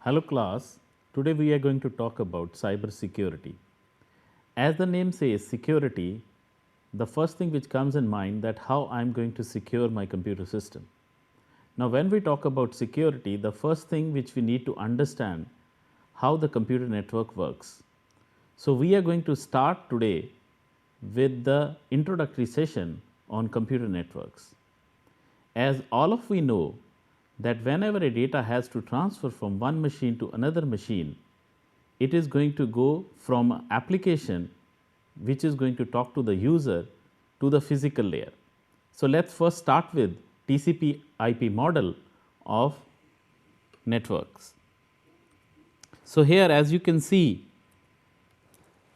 Hello class, today we are going to talk about cyber security. As the name says security, the first thing which comes in mind that how I am going to secure my computer system. Now when we talk about security, the first thing which we need to understand how the computer network works. So we are going to start today with the introductory session on computer networks. As all of we know that whenever a data has to transfer from one machine to another machine, it is going to go from an application which is going to talk to the user to the physical layer. So let's first start with TCP IP model of networks. So here as you can see,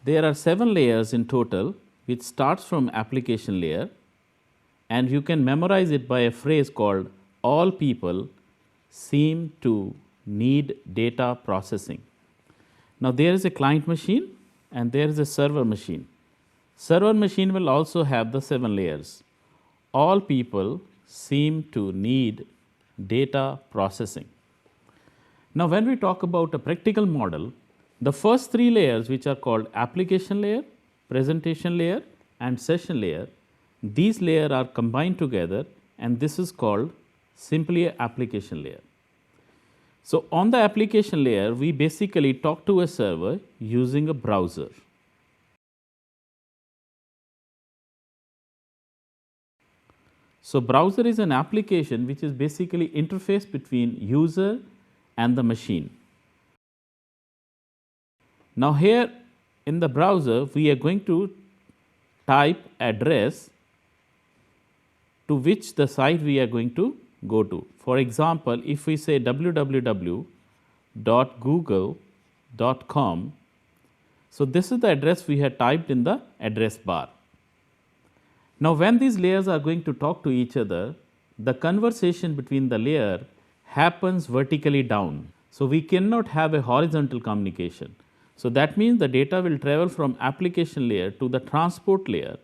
there are 7 layers in total which starts from application layer, and you can memorize it by a phrase called all people seem to need data processing. Now there is a client machine and there is a server machine. Server machine will also have the 7 layers. All people seem to need data processing. Now when we talk about a practical model, the first 3 layers which are called application layer, presentation layer and session layer, these layers are combined together and this is called simply an application layer. So on the application layer, we basically talk to a server using a browser. So browser is an application which is basically interface between user and the machine. Now here in the browser, we are going to type address to which the site we are going to go to. For example, if we say www.google.com, so this is the address we have typed in the address bar. Now when these layers are going to talk to each other, the conversation between the layer happens vertically down. So we cannot have a horizontal communication. So that means the data will travel from application layer to the transport layer,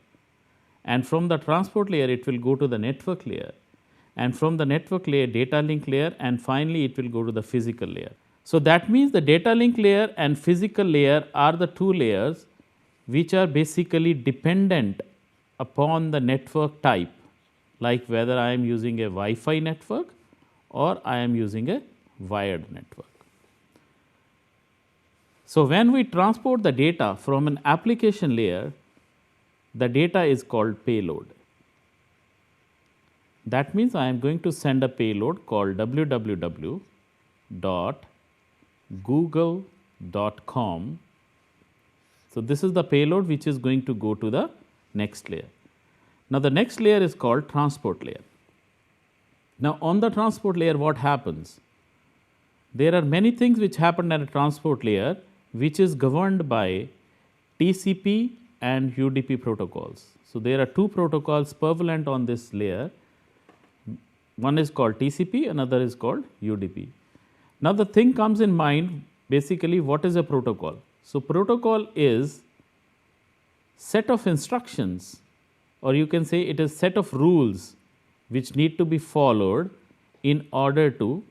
and from the transport layer it will go to the network layer, and from the network layer data link layer, and finally it will go to the physical layer. So that means the data link layer and physical layer are the 2 layers which are basically dependent upon the network type, like whether I am using a Wi-Fi network or I am using a wired network. So when we transport the data from an application layer, the data is called payload. That means I am going to send a payload called www.google.com. So this is the payload which is going to go to the next layer. Now the next layer is called transport layer. Now on the transport layer, what happens? There are many things which happen at a transport layer which is governed by TCP and UDP protocols. So there are 2 protocols prevalent on this layer. One is called TCP, another is called UDP. Now the thing comes in mind, basically what is a protocol? So protocol is set of instructions, or you can say it is set of rules which need to be followed in order to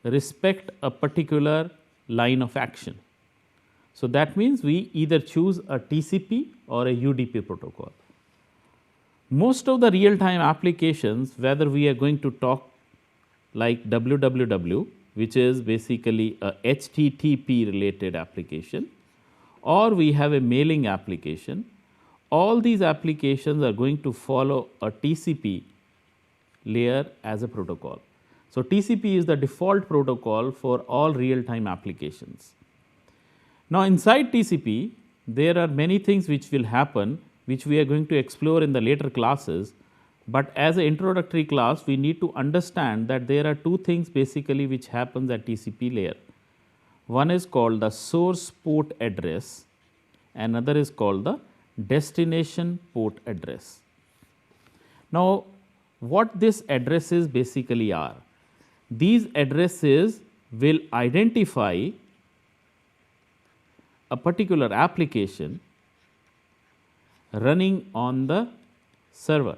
respect a particular line of action. So that means we either choose a TCP or a UDP protocol. Most of the real time applications, whether we are going to talk like www, which is basically a HTTP related application, or we have a mailing application, all these applications are going to follow a TCP layer as a protocol. So TCP is the default protocol for all real time applications. Now inside TCP, there are many things which will happen, which we are going to explore in the later classes, but as an introductory class we need to understand that there are 2 things basically which happens at TCP layer. One is called the source port address, another is called the destination port address. Now what these addresses basically are? These addresses will identify a particular application running on the server.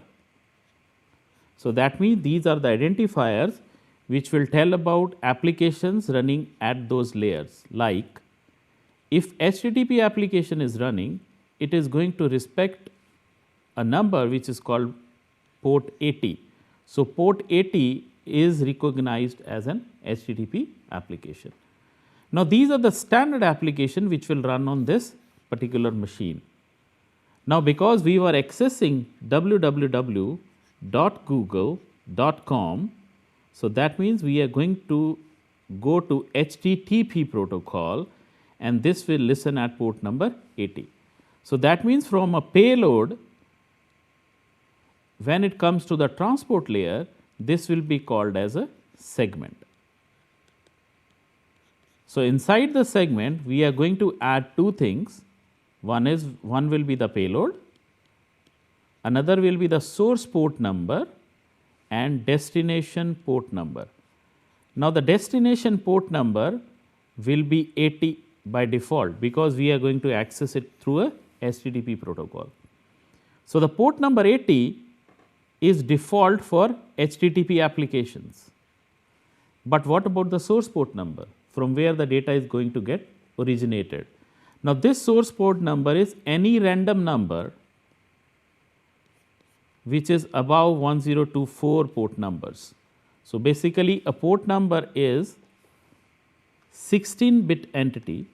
So that means these are the identifiers which will tell about applications running at those layers. Like if HTTP application is running, it is going to respect a number which is called port 80. So, port 80 is recognized as an HTTP application. Now, these are the standard application which will run on this particular machine. Now, because we were accessing www.google.com, so that means we are going to go to HTTP protocol, and this will listen at port number 80. So, that means from a payload, when it comes to the transport layer, this will be called as a segment. So, inside the segment, we are going to add two things. One will be the payload, another will be the source port number and destination port number. Now, the destination port number will be 80 by default, because we are going to access it through a HTTP protocol. So, the port number 80 is default for HTTP applications. But what about the source port number, from where the data is going to get originated? Now, this source port number is any random number which is above 1024 port numbers. So, basically a port number is 16-bit entity.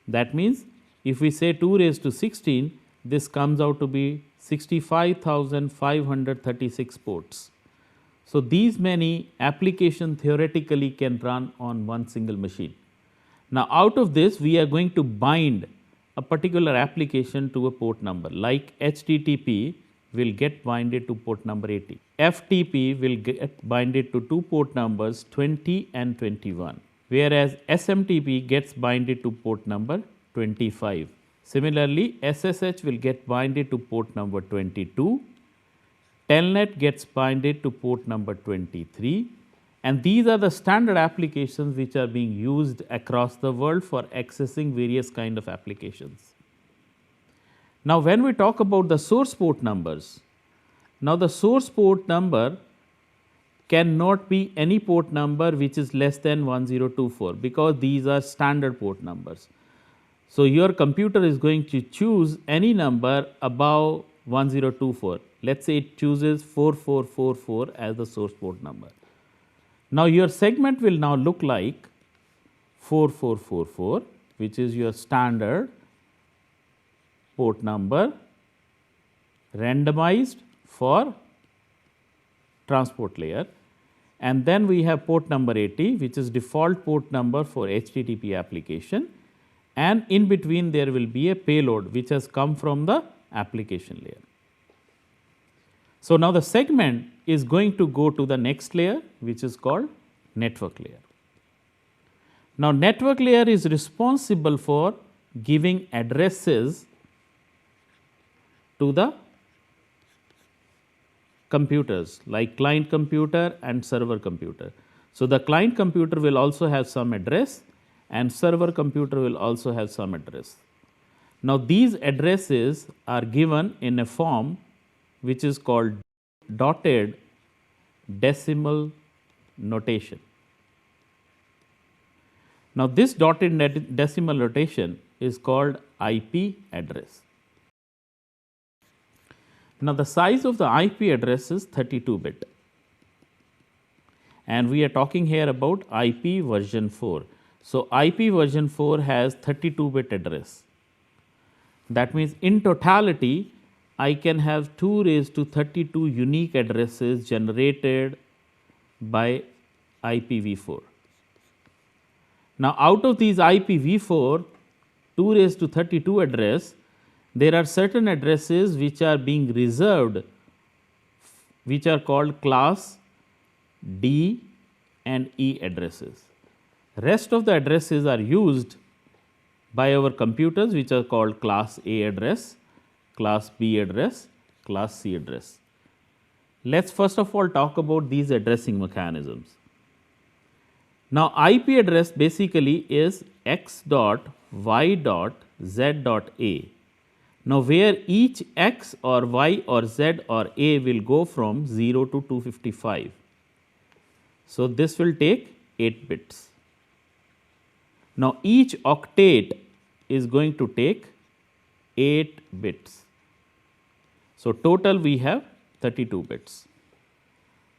That means, if we say 2 raised to 16, this comes out to be 65,536 ports. So, these many applications theoretically can run on one single machine. Now, out of this, we are going to bind a particular application to a port number, like HTTP will get binded to port number 80. FTP will get binded to two port numbers 20 and 21, whereas SMTP gets binded to port number 25. Similarly, SSH will get binded to port number 22, Telnet gets binded to port number 23, and these are the standard applications which are being used across the world for accessing various kind of applications. Now, when we talk about the source port numbers, now the source port number cannot be any port number which is less than 1024, because these are standard port numbers. So, your computer is going to choose any number above 1024. Let us say it chooses 4444 as the source port number. Now, your segment will now look like 4444, which is your standard port number randomized for transport layer, and then we have port number 80, which is default port number for HTTP application, and in between there will be a payload which has come from the application layer. So, now the segment is going to go to the next layer, which is called network layer. Now, network layer is responsible for giving addresses to the computers, like client computer and server computer. So, the client computer will also have some address and server computer will also have some address. Now, these addresses are given in a form which is called dotted decimal notation. Now, this dotted decimal notation is called IP address. Now, the size of the IP address is 32-bit, and we are talking here about IP version 4. So, IP version 4 has 32-bit address. That means, in totality, I can have 2 raised to 32 unique addresses generated by IPv4. Now, out of these IPv4 2 raised to 32 address, there are certain addresses which are being reserved, which are called class D and E addresses. Rest of the addresses are used by our computers, which are called class A address, class B address, class C address. Let us first of all talk about these addressing mechanisms. Now, IP address basically is x dot y dot z dot a. Now, where each x or y or z or a will go from 0 to 255. So, this will take 8 bits. Now, each octet is going to take 8 bits. So, total we have 32 bits.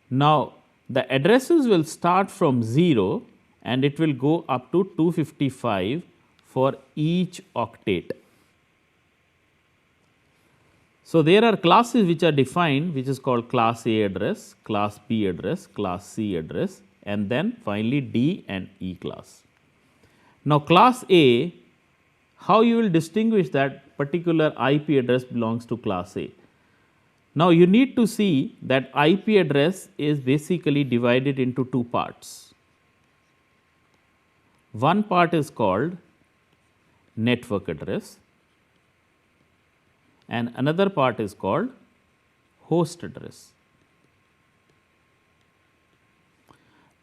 Now, the addresses will start from 0 and it will go up to 255 for each octet. So, there are classes which are defined, which is called class A address, class B address, class C address, and then finally D and E class. Now, class A, how you will distinguish that particular IP address belongs to class A? Now, you need to see that IP address is basically divided into two parts. One part is called network address and another part is called host address.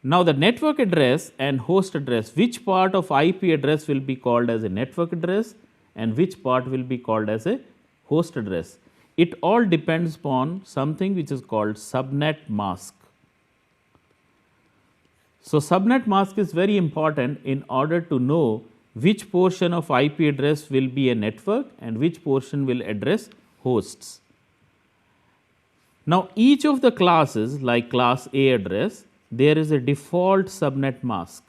Now, the network address and host address, which part of IP address will be called as a network address and which part will be called as a host address? It all depends upon something which is called subnet mask. So, subnet mask is very important in order to know which portion of IP address will be a network and which portion will address hosts. Now, each of the classes like class A address, there is a default subnet mask.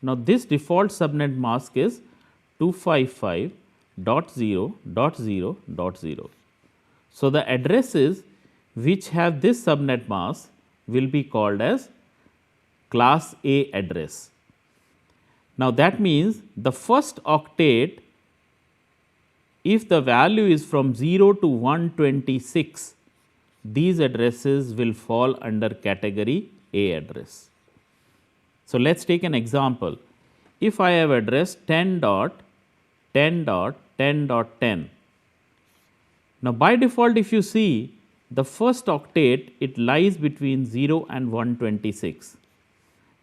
Now, this default subnet mask is 255.0.0.0. So, the addresses which have this subnet mask will be called as class A address. Now, that means the first octet, if the value is from 0 to 126, these addresses will fall under category A address. So, let us take an example. If I have address 10.10.10.10, now by default if you see the first octet, it lies between 0 and 126.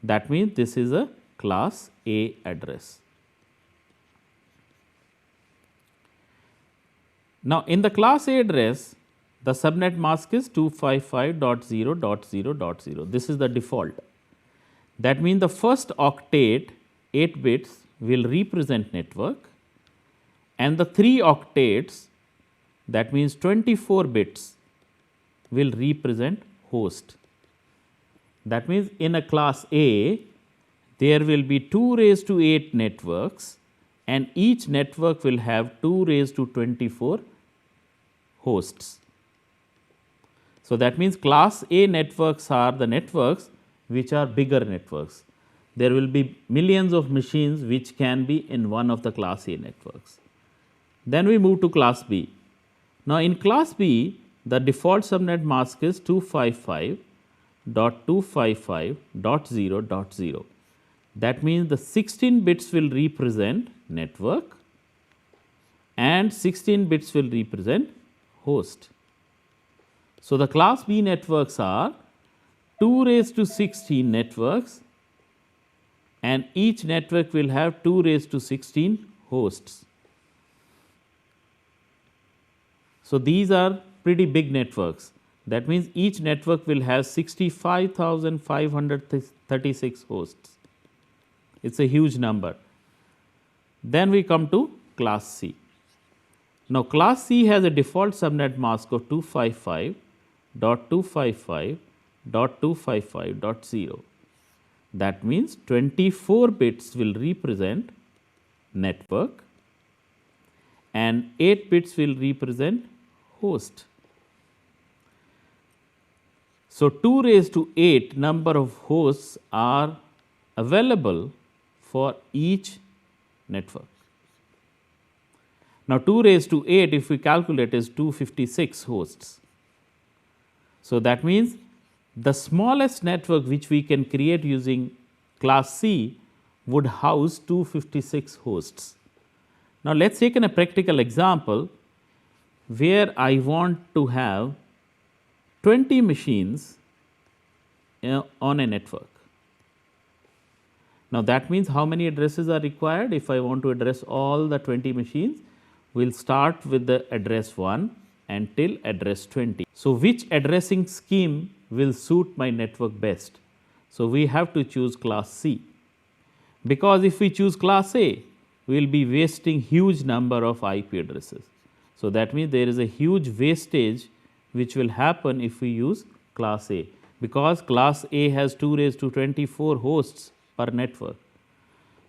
That means this is a class A address. Now, in the class A address, the subnet mask is 255.0.0.0. This is the default. That means the first octet 8 bits will represent network and the 3 octets, that means 24 bits, will represent host. That means in a class A, there will be 2 raised to 8 networks and each network will have 2 raised to 24 hosts. So, that means class A networks are the networks which are bigger networks. There will be millions of machines which can be in one of the class A networks. Then we move to class B. Now, in class B, the default subnet mask is 255.255.0.0. That means the 16 bits will represent network and 16 bits will represent host. So, the class B networks are 2 raised to 16 networks and each network will have 2 raised to 16 hosts. So, these are pretty big networks. That means each network will have 65,536 hosts. It is a huge number. Then we come to class C. Now, class C has a default subnet mask of 255.255.255.0. That means 24 bits will represent network and 8 bits will represent host. So, 2 raised to 8 number of hosts are available for each network. Now, 2 raised to 8 if we calculate is 256 hosts. So, that means the smallest network which we can create using class C would house 256 hosts. Now, let us take a practical example where I want to have 20 machines on a network. Now, that means how many addresses are required? If I want to address all the 20 machines, we will start with the address 1 until address 20. So, which addressing scheme will suit my network best? So, we have to choose class C, because if we choose class A, we will be wasting huge number of IP addresses. So, that means there is a huge wastage which will happen if we use class A, because class A has 2 raised to 24 hosts per network.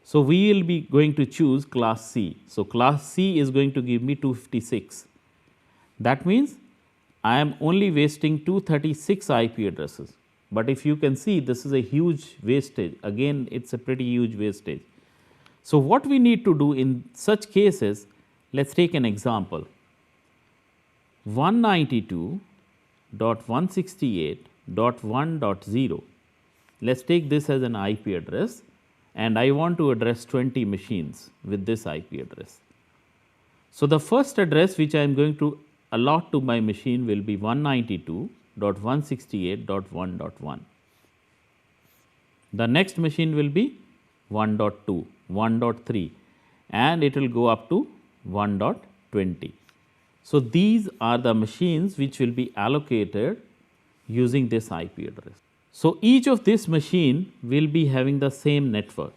So, we will be going to choose class C. So, class C is going to give me 256. That means I am only wasting 236 IP addresses. But if you can see, this is a huge wastage. Again, it is a pretty huge wastage. So, what we need to do in such cases, let us take an example. 192.168.1.0. Let us take this as an IP address, and I want to address 20 machines with this IP address. So, the first address which I am going to allot to my machine will be 192.168.1.1. The next machine will be 1.2, 1.3, and it will go up to 1.20. So, these are the machines which will be allocated using this IP address. So, each of this machine will be having the same network.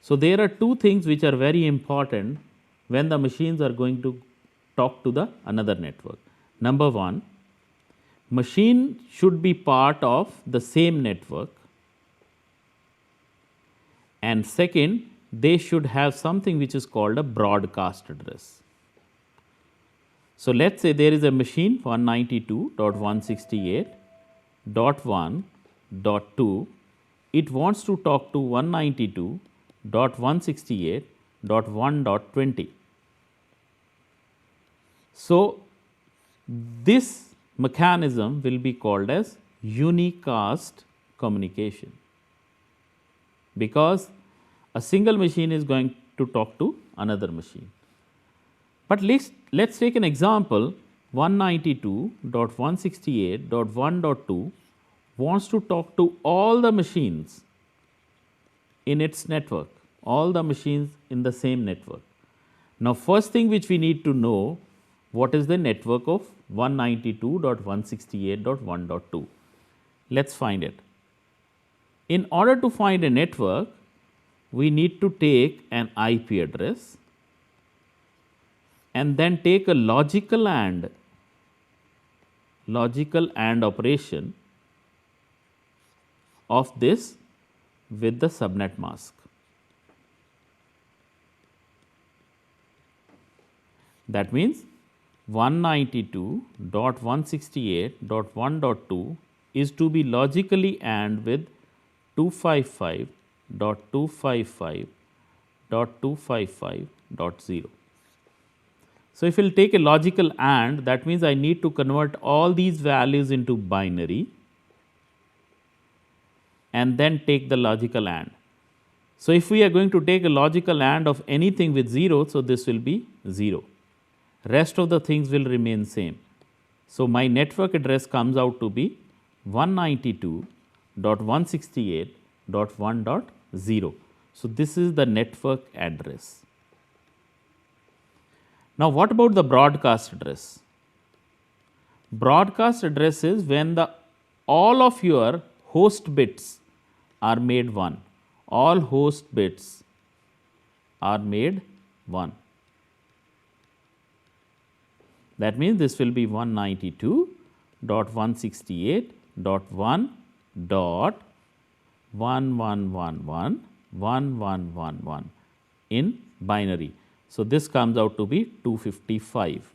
So, there are two things which are very important when the machines are going to talk to the another network. Number one, machine should be part of the same network, and second, they should have something which is called a broadcast address. So, let us say there is a machine 192.168.1.2, it wants to talk to 192.168.1.20. So, this mechanism will be called as unicast communication, because a single machine is going to talk to another machine. But let us take an example. 192.168.1.2 wants to talk to all the machines in its network, all the machines in the same network. Now, first thing which we need to know, what is the network of 192.168.1.2? Let us find it. In order to find a network, we need to take an IP address and then take a logical AND operation of this with the subnet mask. That means 192.168.1.2 is to be logically AND with 255.255.255.0. So, if we will take a logical AND, that means I need to convert all these values into binary and then take the logical AND. So, if we are going to take a logical AND of anything with 0, so this will be 0. Rest of the things will remain same. So, my network address comes out to be 192.168.1.0. So, this is the network address. Now, what about the broadcast address? Broadcast address is when all of your host bits are made 1. All host bits are made 1. That means this will be 192.168.1.111111 in binary. So, this comes out to be 255.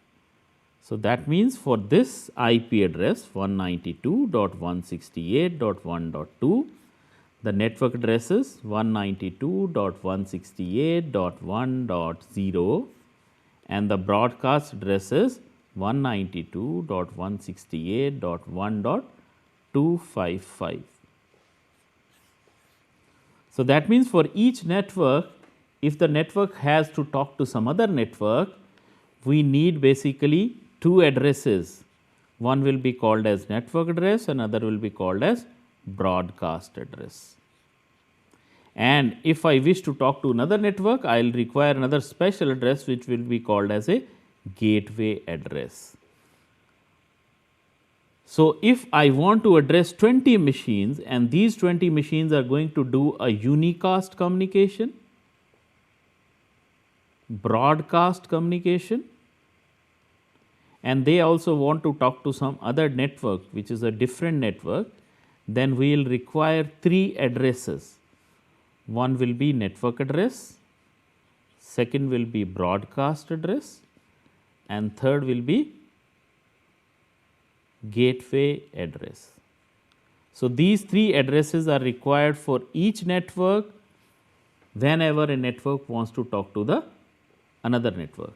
So, that means for this IP address 192.168.1.2, the network address is 192.168.1.0 and the broadcast address is 192.168.1.255. So, that means for each network, if the network has to talk to some other network, we need basically two addresses. One will be called as network address, another will be called as broadcast address. And if I wish to talk to another network, I will require another special address which will be called as a gateway address. So, if I want to address 20 machines and these 20 machines are going to do a unicast communication, broadcast communication, and they also want to talk to some other network which is a different network, then we will require 3 addresses. One will be network address, second will be broadcast address, and third will be gateway address. So, these 3 addresses are required for each network whenever a network wants to talk to the another network.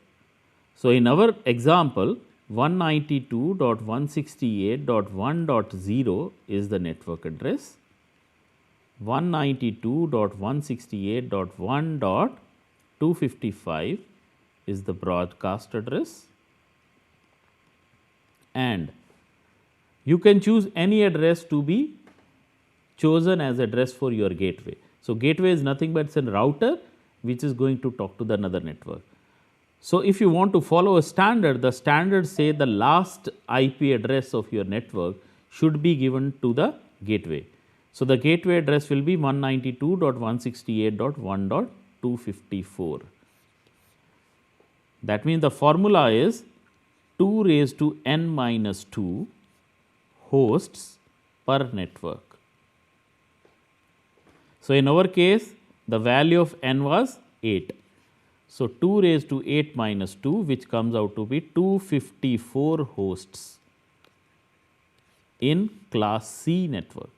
So, in our example 192.168.1.0 is the network address, 192.168.1.255 is the broadcast address, and you can choose any address to be chosen as address for your gateway. So, gateway is nothing but it's a router which is going to talk to the another network. So, if you want to follow a standard, the standards say the last IP address of your network should be given to the gateway. So, the gateway address will be 192.168.1.254. That means, the formula is 2 raised to n minus 2 hosts per network. So, in our case the value of n was 8. So, 2 raised to 8 minus 2, which comes out to be 254 hosts in class C network.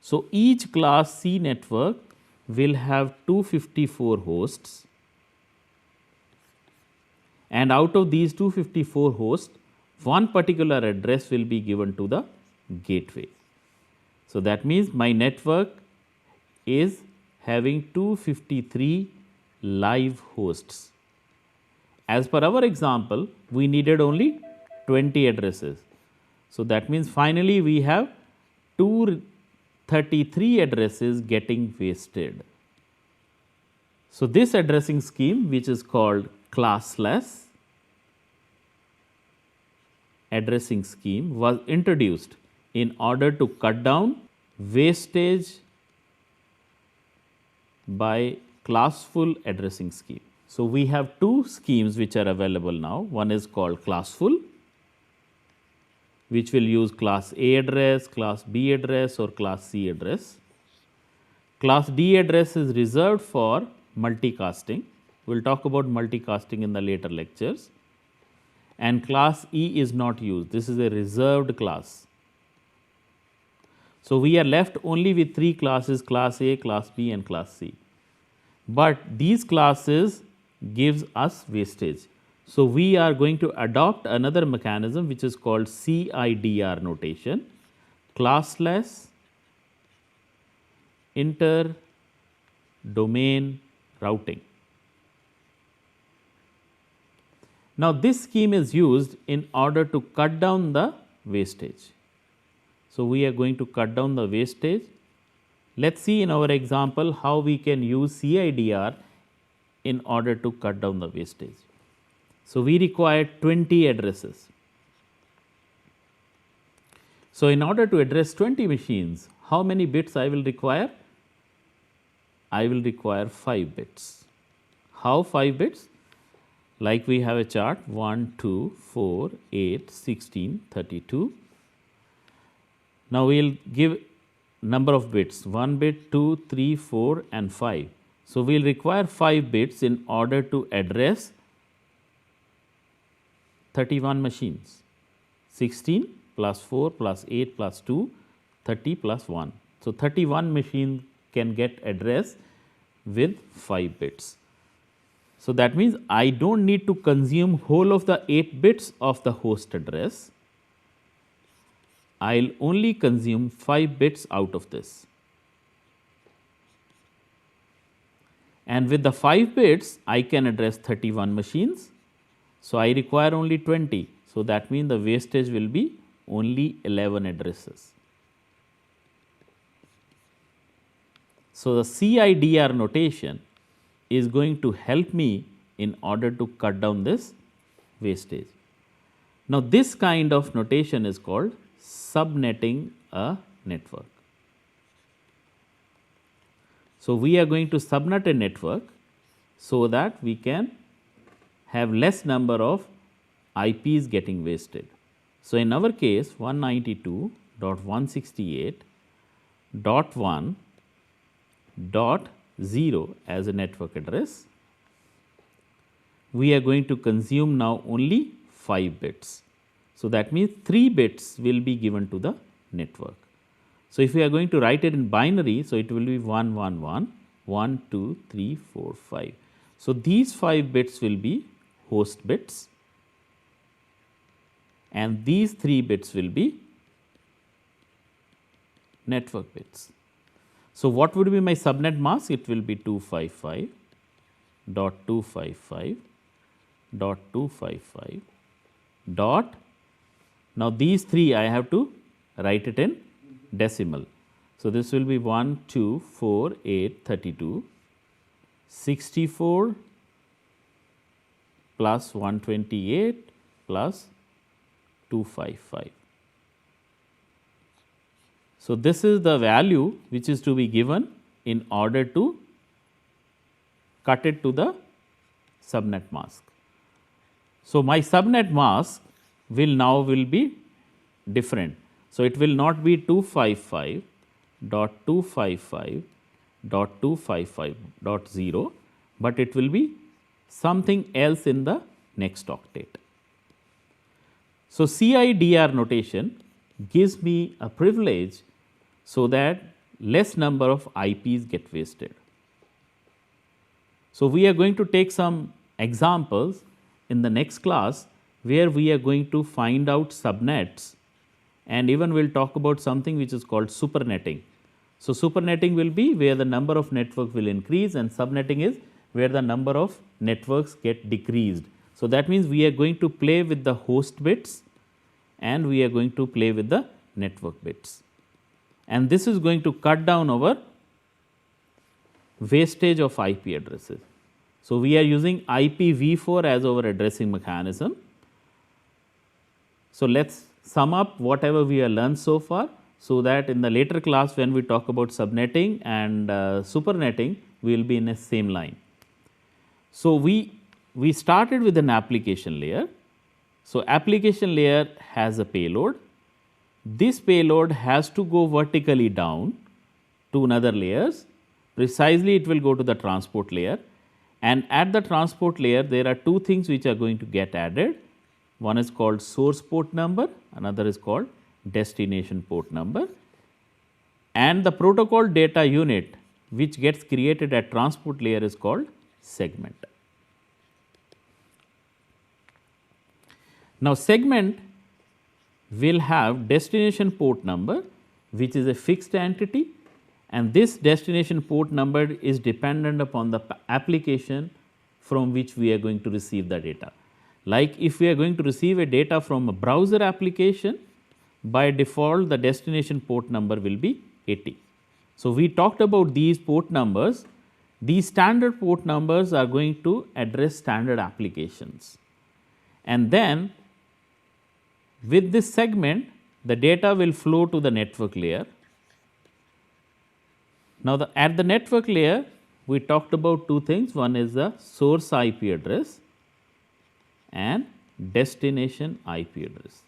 So, each class C network will have 254 hosts, and out of these 254 hosts, one particular address will be given to the gateway. So, that means my network is having 253 live hosts. As per our example, we needed only 20 addresses. So, that means finally we have 233 addresses getting wasted. So, this addressing scheme, which is called classless addressing scheme, was introduced in order to cut down wastage by classful addressing scheme. So, we have 2 schemes which are available now. One is called classful, which will use class A address, class B address or class C address. Class D address is reserved for multicasting. We will talk about multicasting in the later lectures. And class E is not used. This is a reserved class. So, we are left only with 3 classes, class A, class B and class C. But these classes gives us wastage. So, we are going to adopt another mechanism which is called CIDR notation, classless inter-domain routing. Now, this scheme is used in order to cut down the wastage. So, we are going to cut down the wastage. Let us see in our example how we can use CIDR in order to cut down the wastage. So, we require 20 addresses. So, in order to address 20 machines, how many bits I will require? I will require 5 bits. How 5 bits? Like we have a chart 1, 2, 4, 8, 16, 32. Now, we will give number of bits 1 bit, 2, 3, 4 and 5. So, we will require 5 bits in order to address 31 machines, 16 plus 4 plus 8 plus 2, 30 plus 1. So, 31 machines can get addressed with 5 bits. So, that means I do not need to consume whole of the 8 bits of the host address. I will only consume 5 bits out of this. And with the 5 bits, I can address 31 machines. So, I require only 20. So, that means the wastage will be only 11 addresses. So, the CIDR notation is going to help me in order to cut down this wastage. Now, this kind of notation is called subnetting a network. So, we are going to subnet a network so that we can have less number of IPs getting wasted. So, in our case 192.168.1.0 as a network address, we are going to consume now only 5 bits. So, that means 3 bits will be given to the network. So, if we are going to write it in binary, so it will be 1 1 1 1 2 3 4 5. So, these 5 bits will be host bits and these 3 bits will be network bits. So, what would be my subnet mask? It will be 255.255.255 dot. Now, these 3 I have to write it in decimal. So, this will be 1 2 4 8 32 64 plus 128 plus 255. So, this is the value which is to be given in order to cut it to the subnet mask. So, my subnet mask will be different. So, it will not be 255.255.255.0, but it will be something else in the next octet. So, CIDR notation gives me a privilege so that less number of IPs get wasted. So, we are going to take some examples in the next class where we are going to find out subnets, and even we will talk about something which is called supernetting. So, supernetting will be where the number of networks will increase and subnetting is where the number of networks get decreased. So, that means we are going to play with the host bits and we are going to play with the network bits, and this is going to cut down our wastage of IP addresses. So, we are using IPv4 as our addressing mechanism. So, let us sum up whatever we have learned so far, so that in the later class when we talk about subnetting and supernetting, we will be in the same line. So, we started with an application layer. So, application layer has a payload. This payload has to go vertically down to another layers. Precisely it will go to the transport layer, and at the transport layer there are 2 things which are going to get added. One is called source port number, another is called destination port number, and the protocol data unit which gets created at transport layer is called segment. Now, segment will have destination port number which is a fixed entity, and this destination port number is dependent upon the application from which we are going to receive the data. Like if we are going to receive a data from a browser application, by default the destination port number will be 80. So, we talked about these port numbers. These standard port numbers are going to address standard applications, and then with this segment the data will flow to the network layer. Now, at the network layer we talked about 2 things. One is the source IP address and destination IP address,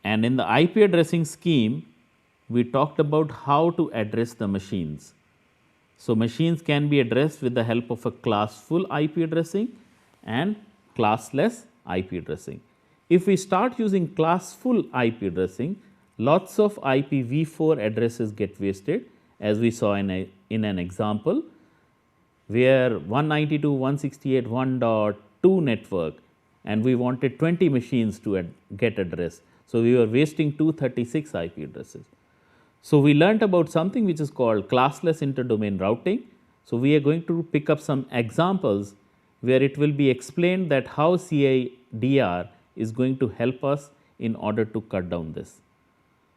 and in the IP addressing scheme we talked about how to address the machines. So, machines can be addressed with the help of a classful IP addressing and classless IP addressing. If we start using classful IP addressing, lots of IPv4 addresses get wasted, as we saw in an example where 192.168.1.2 network and we wanted 20 machines to get addressed. So, we were wasting 236 IP addresses. So, we learnt about something which is called classless interdomain routing. So, we are going to pick up some examples where it will be explained that how CIDR is going to help us in order to cut down this.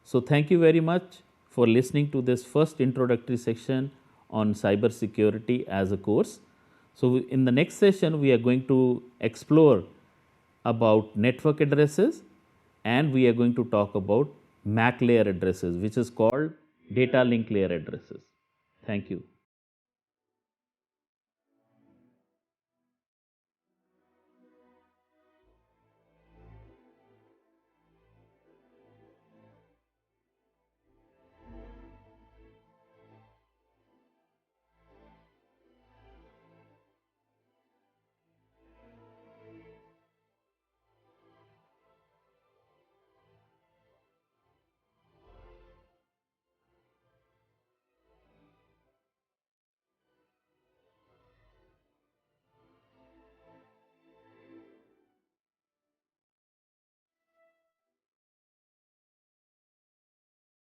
So, thank you very much for listening to this first introductory section on cybersecurity as a course. So, in the next session, we are going to explore about network addresses, and we are going to talk about MAC layer addresses, which is called data link layer addresses. Thank you.